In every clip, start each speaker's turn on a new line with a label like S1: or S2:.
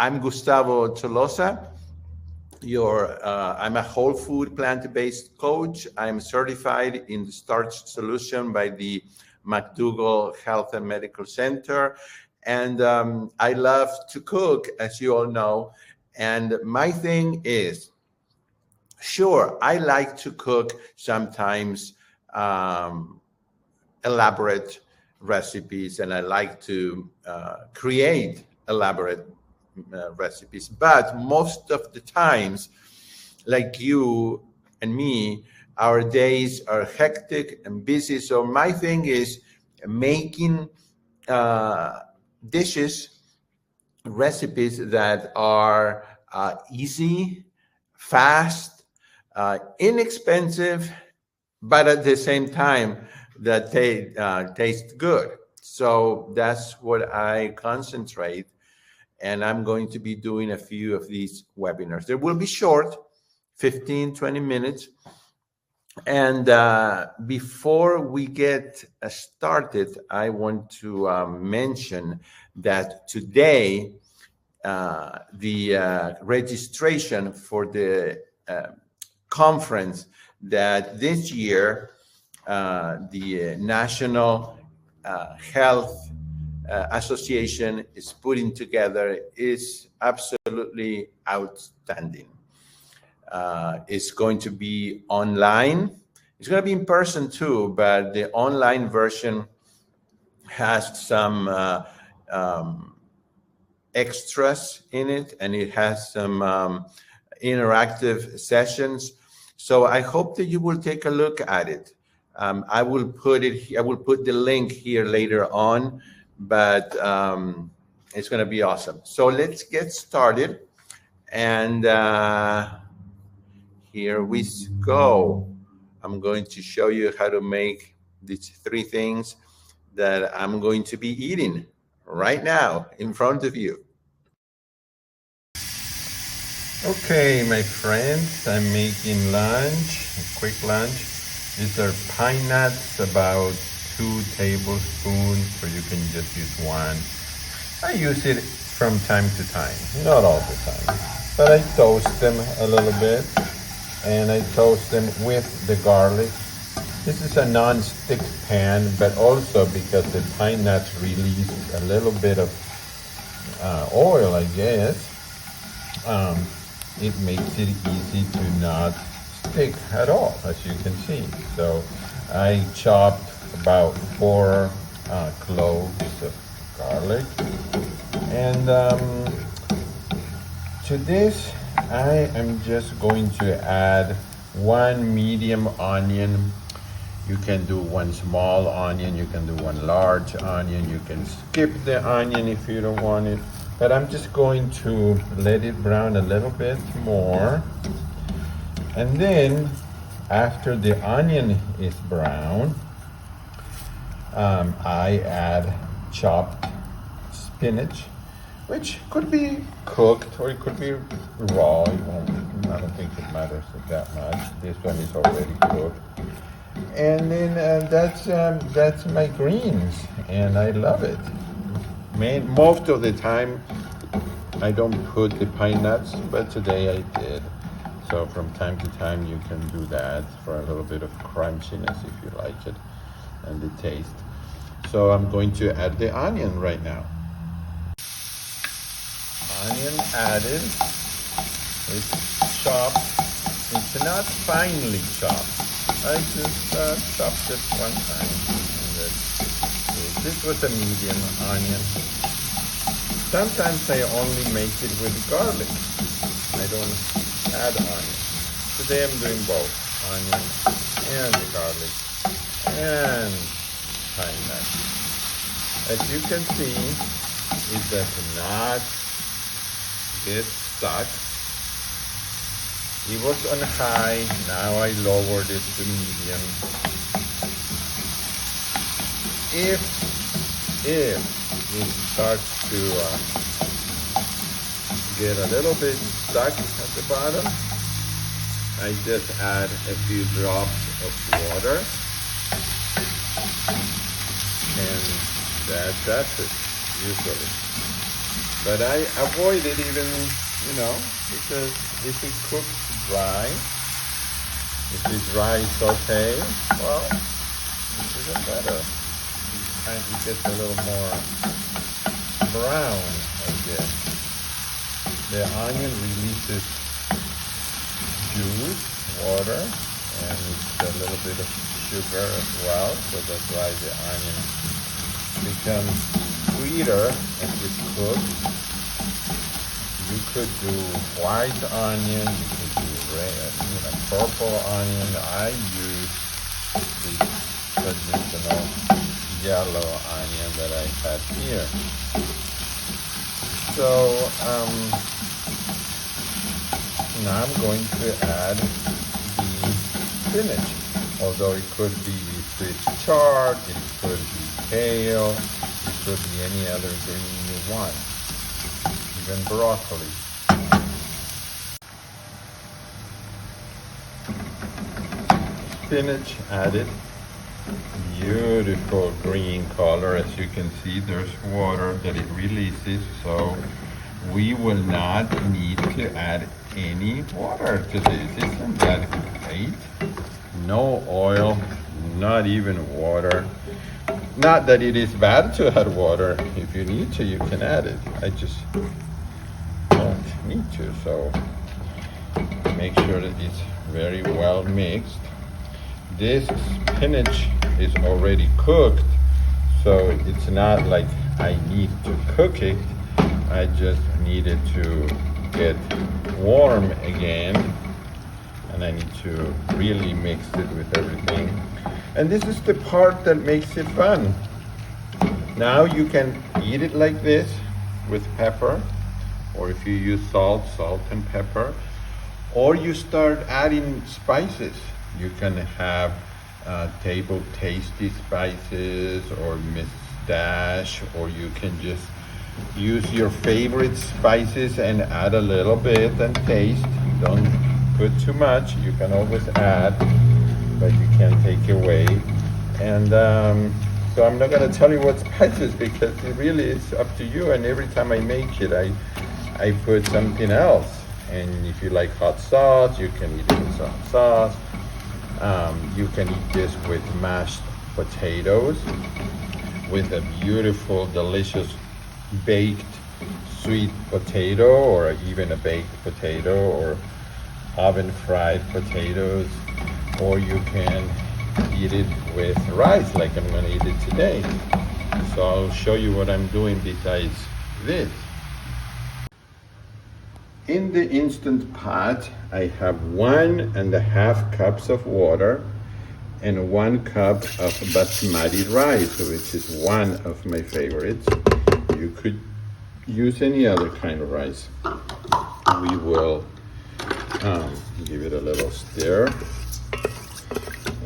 S1: I'm Gustavo Tolosa. I'm a whole food plant-based coach. I'm certified in the starch solution by the McDougall Health and Medical Center. And I love to cook, as you all know. And my thing is, sure, I like to cook sometimes elaborate recipes, and I like to create elaborate recipes. But most of the times, like you and me, our days are hectic and busy. So my thing is making dishes, recipes that are easy, fast, inexpensive, but at the same time that they taste good. So that's what I concentrate, and I'm going to be doing a few of these webinars. They will be short, 15, 20 minutes. And before we get started, I want to mention that today, the registration for the conference that this year the National Health Association is putting together is absolutely outstanding. It's going to be online. It's going to be in person too, but the online version has some extras in it, and it has some interactive sessions. So I hope that you will take a look at it. I will put the link here later on, but it's going to be awesome. So let's get started. And here we go. I'm going to show you how to make these three things that I'm going to be eating right now in front of you. Okay, my friends, I'm making lunch, a quick lunch. These are pine nuts, about 2 tablespoons, or you can just use 1. I use it from time to time, not all the time, but I toast them a little bit, and I toast them with the garlic. This is a non-stick pan, but also because the pine nuts release a little bit of oil, I guess, it makes it easy to not stick at all, as you can see. So I chopped about 4 cloves of garlic, and to this I am just going to add 1 medium onion. You can do 1 small onion, you can do 1 large onion, you can skip the onion if you don't want it, but I'm just going to let it brown a little bit more. And then after the onion is brown, I add chopped spinach, which could be cooked or it could be raw. I don't think it matters that much. This one is already cooked. And then that's my greens, and I love it. Most of the time I don't put the pine nuts, but today I did. So from time to time you can do that for a little bit of crunchiness if you like it, and the taste. So I'm going to add the onion right now. Onion added. It's chopped. It's not finely chopped. I just chopped it 1 time. This was a medium onion. Sometimes I only make it with garlic. I don't add onion. Today I'm doing both, onion and the garlic and pine nuts. As you can see, it does not get stuck. It was on high, now I lowered it to medium. If it starts to get a little bit stuck at the bottom, I just add a few drops of water, and that's it, usually. But I avoid it even, because if it cooks dry, if it's dry saute, well, it's even better. It gets a little more brown, I guess. The onion releases juice, water, and it's a little bit of sugar as well, so that's why the onion becomes sweeter as it cooks. You could do white onion, you could do red, purple onion. I use the traditional yellow onion that I had here. So now I'm going to add the spinach. Although it could be Swiss chard, it could be kale, it could be any other green you want, even broccoli. Spinach added, beautiful green color. As you can see, there's water that it releases, so we will not need to add any water to this. Isn't that great? No oil, not even water. Not that it is bad to add water. If you need to, you can add it. I just don't need to, so make sure that it's very well mixed. This spinach is already cooked, so it's not like I need to cook it. I just needed to get warm again, and I need to really mix it with everything. And this is the part that makes it fun. Now you can eat it like this with pepper, or if you use salt and pepper, or you start adding spices. You can have table tasty spices or Miss Dash, or you can just use your favorite spices and add a little bit and taste. Don't put too much. You can always add, but you can't take away. And so I'm not going to tell you what spices, because it really is up to you. And every time I make it, I put something else. And if you like hot sauce, you can eat it with hot sauce. You can eat this with mashed potatoes, with a beautiful, delicious baked sweet potato, or even a baked potato, or oven fried potatoes, or you can eat it with rice like I'm going to eat it today. So I'll show you what I'm doing besides this. In the Instant Pot, I have 1.5 cups of water and 1 cup of basmati rice, which is one of my favorites. You could use any other kind of rice. We will give it a little stir.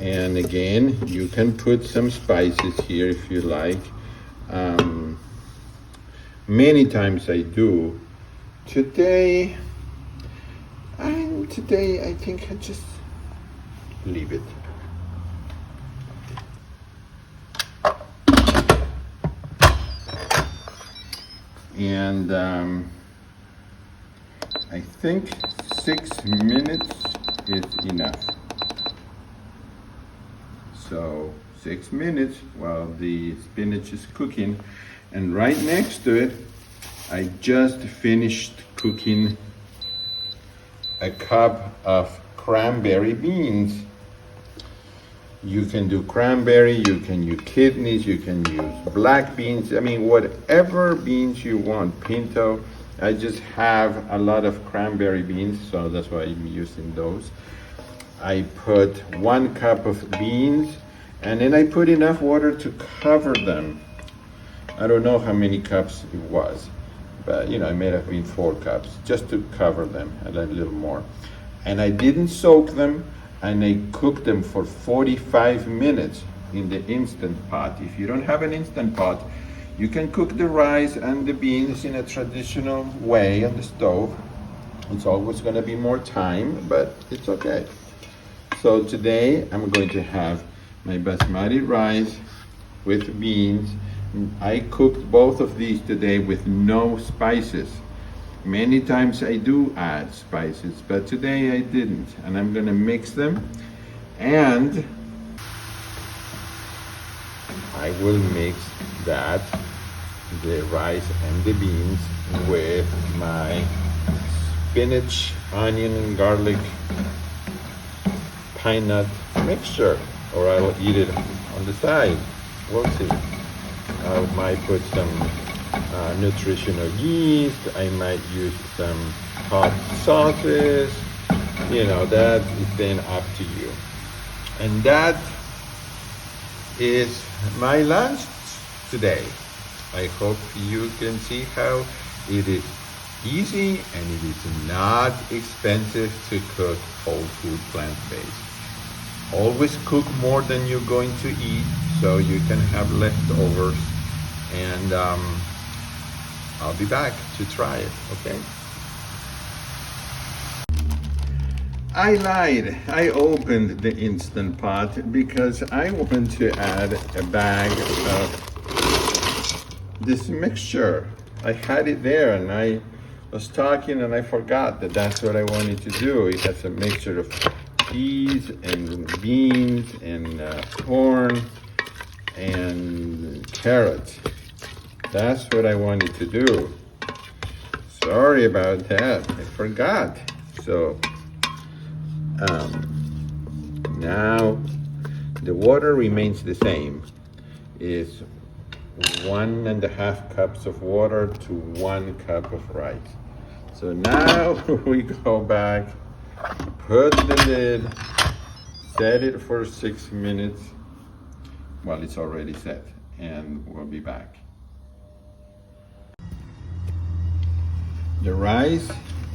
S1: And again, you can put some spices here if you like. Many times I do. Today I think I just leave it. And I think 6 minutes is enough. So 6 minutes while the spinach is cooking. And right next to it, I just finished cooking a cup of cranberry beans. You can do cranberry, you can use kidneys, you can use black beans. I mean, whatever beans you want, pinto. I just have a lot of cranberry beans, so that's why I'm using those. I put 1 cup of beans, and then I put enough water to cover them. I don't know how many cups it was, but it may have been 4 cups, just to cover them, and a little more. And I didn't soak them, and I cooked them for 45 minutes in the Instant Pot. If you don't have an Instant Pot, you can cook the rice and the beans in a traditional way on the stove. It's always going to be more time, but it's okay. So today I'm going to have my basmati rice with beans, I cooked both of these today with no spices. Many times I do add spices, but today I didn't. And I'm gonna mix them, and I will mix that, the rice and the beans, with my spinach, onion, and garlic pine nut mixture, or I will eat it on the side. We'll see. I might put some nutritional yeast. I might use some hot sauces. You know, that is then up to you. And that is my lunch today. I hope you can see how it is easy and it is not expensive to cook whole food plant-based. Always cook more than you're going to eat so you can have leftovers, and I'll be back to try it, okay? I lied. I opened the Instant Pot because I want to add a bag of this mixture. I had it there and I was talking and I forgot that that's what I wanted to do. It has a mixture of peas and beans and corn and carrots. That's what I wanted to do. Sorry about that. I forgot. So now the water remains the same. It's 1.5 cups of water to 1 cup of rice. So now we go back, put the lid, set it for 6 minutes. Well, it's already set, and we'll be back. The rice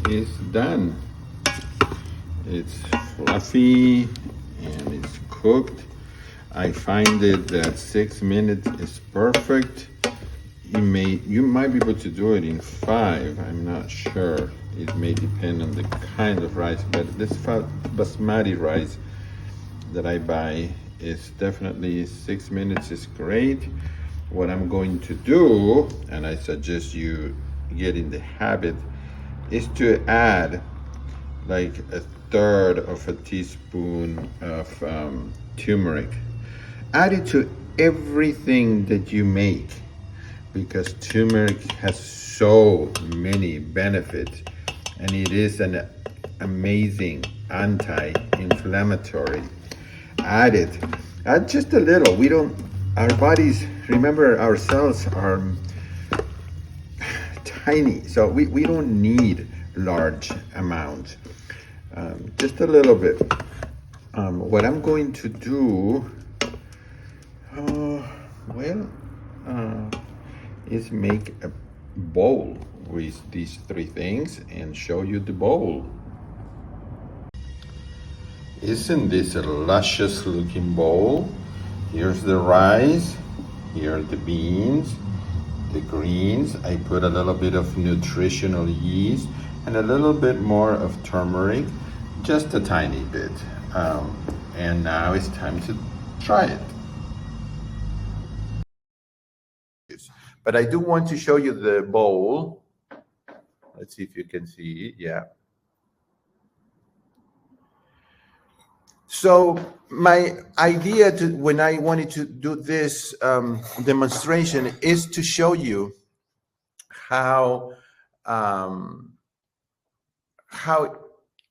S1: is done. It's fluffy and it's cooked. I find it that 6 minutes is perfect. You might be able to do it in 5. I'm not sure. It may depend on the kind of rice, but this basmati rice that I buy is definitely 6 minutes is great. What I'm going to do, and I suggest you get in the habit, is to add like 1/3 of a teaspoon of turmeric. Add it to everything that you make, because turmeric has so many benefits and it is an amazing anti-inflammatory. Add it. Add just a little. Our bodies, remember, our cells are tiny, so we don't need large amounts. Just a little bit. What I'm going to do, is make a bowl with these 3 things and show you the bowl. Isn't this a luscious looking bowl? Here's the rice, here are the beans, the greens. I put a little bit of nutritional yeast and a little bit more of turmeric, just a tiny bit. And now it's time to try it. But I do want to show you the bowl. Let's see if you can see it. Yeah. So my idea when I wanted to do this demonstration is to show you how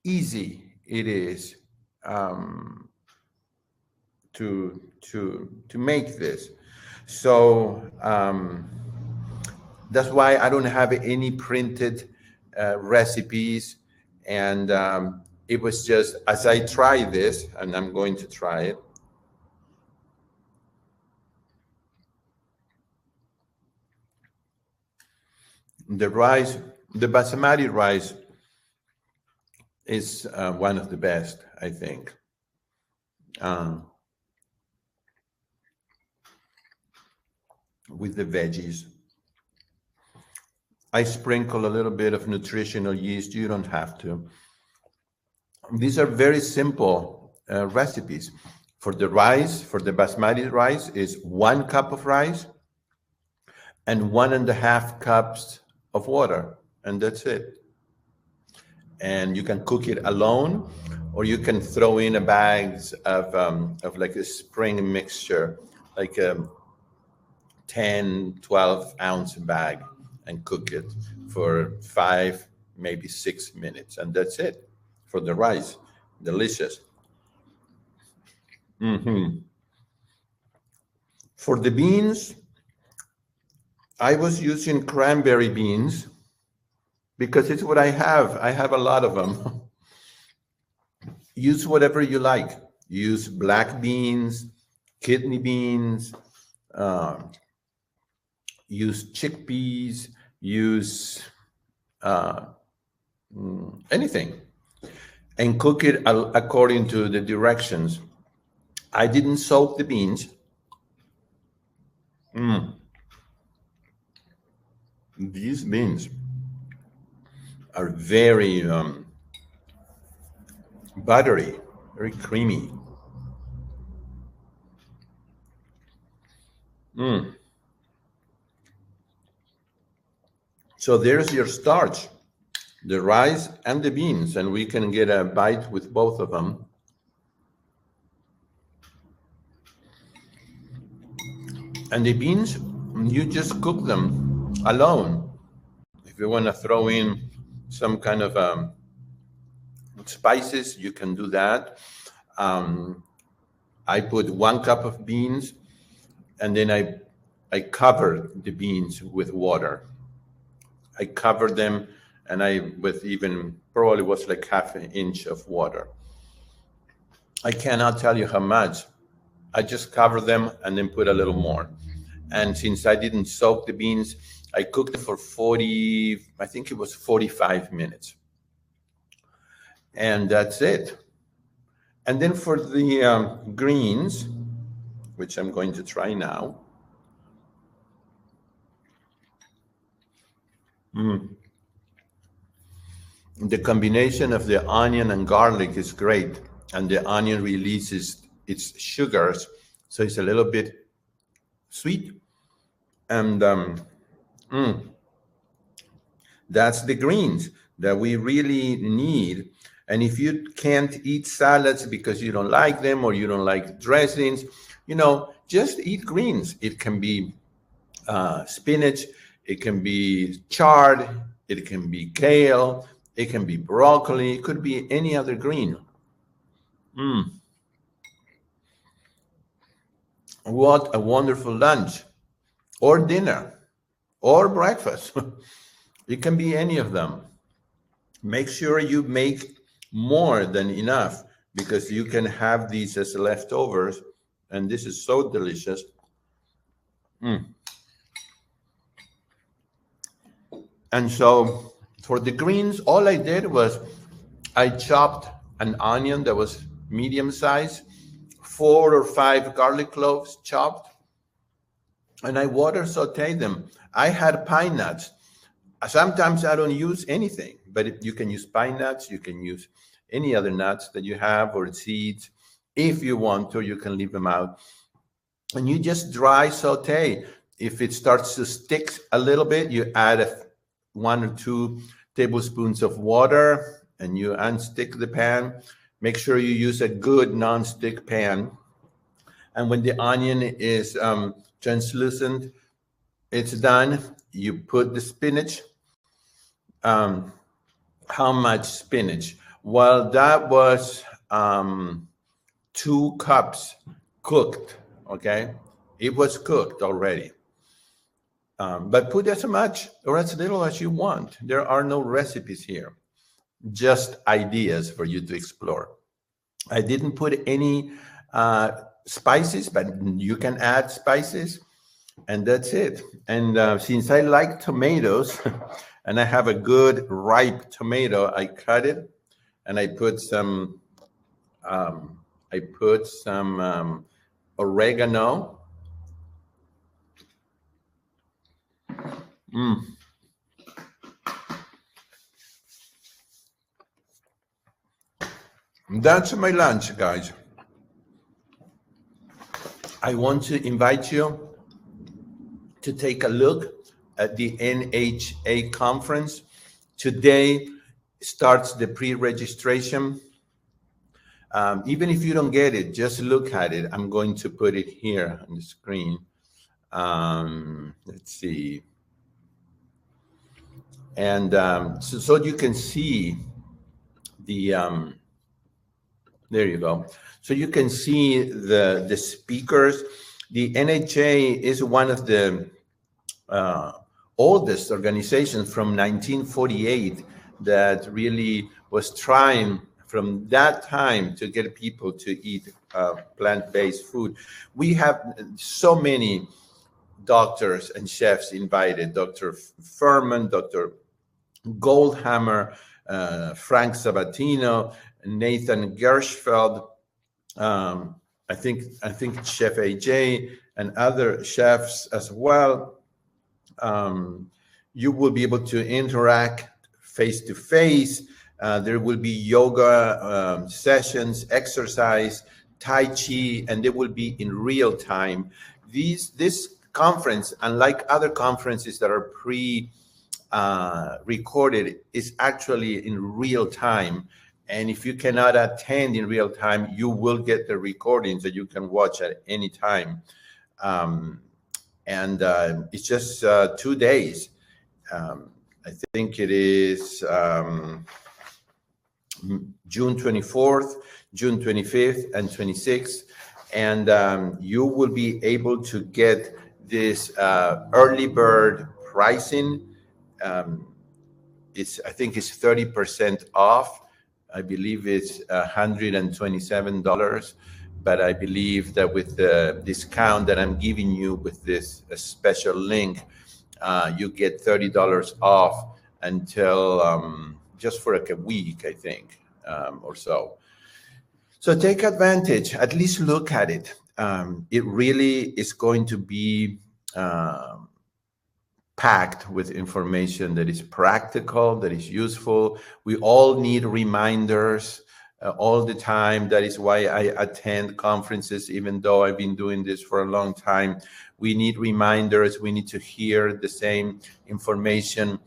S1: easy it is to make this. So that's why I don't have any printed recipes, and it was just as I try this, and I'm going to try it. The rice, the basmati rice, is one of the best, I think. With the veggies, I sprinkle a little bit of nutritional yeast. You don't have to. These are very simple recipes. For the rice, for the basmati rice, is 1 cup of rice, and 1.5 cups of water, and that's it. And you can cook it alone, or you can throw in a bags of like a spring mixture, like a 10, 12 ounce bag, and cook it for 5, maybe 6 minutes, and that's it for the rice. Delicious. For the beans, I was using cranberry beans because it's what I have. I have a lot of them. Use whatever you like. Use black beans, kidney beans, uh, use chickpeas, use anything, and cook it according to the directions. I didn't soak the beans. These beans are very buttery, very creamy. So there's your starch, the rice and the beans, and we can get a bite with both of them. And the beans, you just cook them alone. If you want to throw in some kind of spices, you can do that. I put 1 cup of beans, and then I cover the beans with water. I covered them, and with even probably was like 1/2 inch of water. I cannot tell you how much. I just cover them and then put a little more. And since I didn't soak the beans, I cooked it for 40, I think it was 45 minutes. And that's it. And then for the greens, which I'm going to try now. The combination of the onion and garlic is great. And the onion releases its sugars, so it's a little bit sweet. And that's the greens that we really need. And if you can't eat salads because you don't like them, or you don't like dressings, just eat greens. It can be spinach, it can be chard, it can be kale, it can be broccoli, it could be any other green. What a wonderful lunch, or dinner, or breakfast. It can be any of them. Make sure you make more than enough, because you can have these as leftovers, and this is so delicious. And so for the greens, all I did was I chopped an onion that was medium size, 4 or 5 garlic cloves chopped, and I water sauteed them. I had pine nuts. Sometimes I don't use anything, but you can use pine nuts, you can use any other nuts that you have, or seeds. If you want to, you can leave them out. And you just dry saute. If it starts to stick a little bit, you add 1 or 2 tablespoons of water, and you unstick the pan. Make sure you use a good non-stick pan. And when the onion is translucent, it's done. You put the spinach. How much spinach? Well, that was 2 cups cooked, okay? It was cooked already. But put as much or as little as you want. There are no recipes here, just ideas for you to explore. I didn't put any spices, but you can add spices, and that's it. And since I like tomatoes, and I have a good ripe tomato, I cut it, and I put some oregano. That's my lunch, guys. I want to invite you to take a look at the NHA conference. Today starts the pre-registration. Even if you don't get it, just look at it. I'm going to put it here on the screen. Let's see. And so you can see the, there you go. So you can see the speakers. The NHA is one of the oldest organizations from 1948 that really was trying from that time to get people to eat plant-based food. We have so many doctors and chefs invited: Dr. Furman, Dr. Goldhammer, Frank Sabatino, Nathan Gershfeld, I think Chef AJ, and other chefs as well. You will be able to interact face to face. There will be yoga sessions, exercise, Tai Chi, and they will be in real time. This conference, unlike other conferences that are recorded, is actually in real time. And if you cannot attend in real time, you will get the recordings that you can watch at any time. It's just 2 days. I think it is June 24th, June 25th, and 26th. And you will be able to get this early bird pricing. I think it's 30% off. I believe it's $127. But I believe that with the discount that I'm giving you with this special link, you get $30 off until just for like a week, I think, or so. So take advantage, at least look at it. It really is going to be packed with information that is practical, that is useful. We all need reminders all the time. That is why I attend conferences, even though I've been doing this for a long time. We need reminders. We need to hear the same information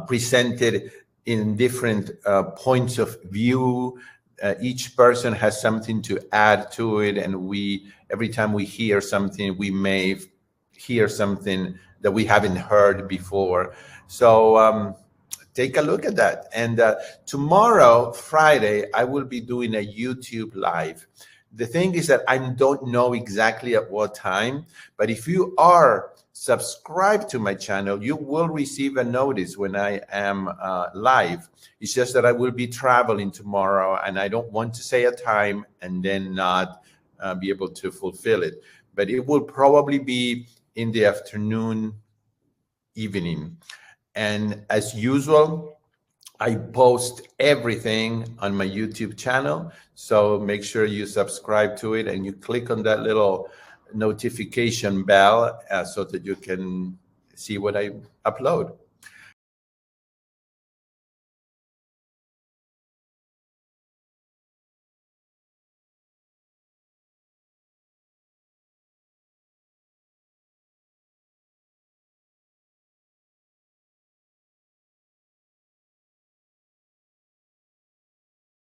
S1: presented in different points of view. Each person has something to add to it, and every time we hear something, we may hear something that we haven't heard before. So take a look at that. And tomorrow, Friday, I will be doing a YouTube live. The thing is that I don't know exactly at what time, but if you are subscribed to my channel, you will receive a notice when I am live. It's just that I will be traveling tomorrow, and I don't want to say a time and then not be able to fulfill it. But it will probably be in the afternoon, evening. And as usual, I post everything on my YouTube channel. So make sure you subscribe to it and you click on that little notification bell so that you can see what I upload.